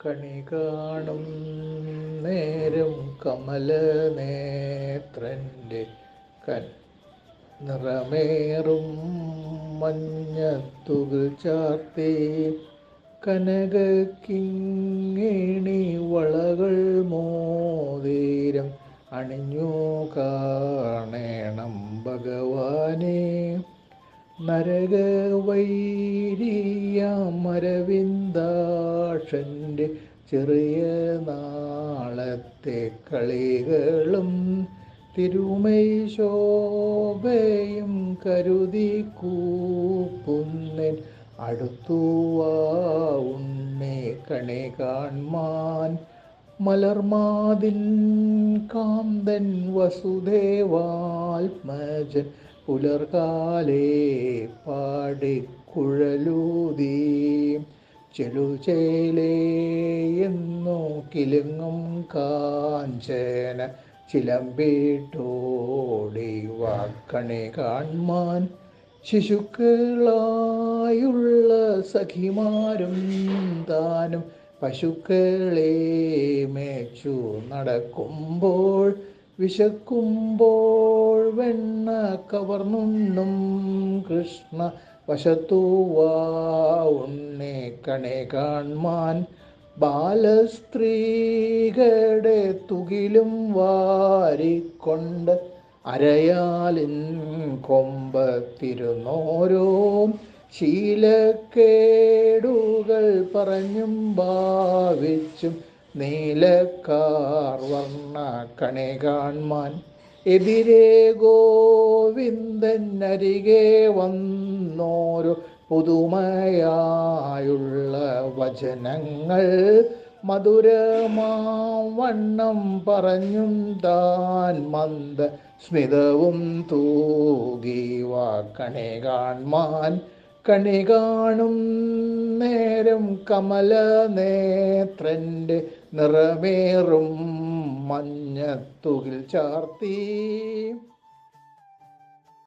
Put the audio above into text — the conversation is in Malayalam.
കണി കാണും നേരം കമലനേത്രൻ്റെ നിറമേറും മഞ്ഞത്തുകിൽ ചാർത്തി കനകക്കിങ്ങിണി വളകൾ മോതിരം അണിഞ്ഞു കാണേണം ഭഗവാനെ. നരകവൈരിയമരവിന്ദാക്ഷൻ്റെ ചെറിയ നാളത്തെ കളികളും തിരുമൈ ശോഭയും കരുതി കൂപ്പുന്നൻ അടുത്തുവാ ഉണ്ണി കണി കാൺമാൻ. മലർമാതിൻ കാന്തൻ വസുദേവാത്മജൻ പുലർകാലേ പാടിക്കുഴലൂതി ചെലുചേലേയെന്നു കിലുങ്ങും കാഞ്ചന ചിലമ്പിട്ടോടി വാക്കണി കാൺമാൻ. ശിശുക്കളായുള്ള സഖിമാരും താനും പശുക്കളെ മേച്ചു നടക്കുമ്പോൾ വിശക്കുമ്പോൾ വെണ്ണ കവർന്നുണ്ണും കൃഷ്ണ വശത്തുവാ ഉണ്ണി കണി കാൺമാൻ. ബാലസ്ത്രീകളുടെ തുകിലും വാരിക്കൊണ്ട് അരയാലിൻ കൊമ്പത്തിരുന്നോരോ ശീലക്കേടുകൾ പറഞ്ഞും ഭാവിച്ചും നീലക്കാർ വർണ്ണ കണി കാൺമാൻ. എതിരെ ഗോവിന്ദൻ അരികെ വന്നോരോ പുതുമയായുള്ള വചനങ്ങൾ മധുരമാവണ്ണം പറഞ്ഞും താൻ മന്ദ സ്മിതവും തൂകി വാക്കണി കാൺമാൻ. കണി കാണും നേരം കമലനേത്രൻ്റെ നിറമേറും മഞ്ഞത്തുകിൽ ചാർത്തി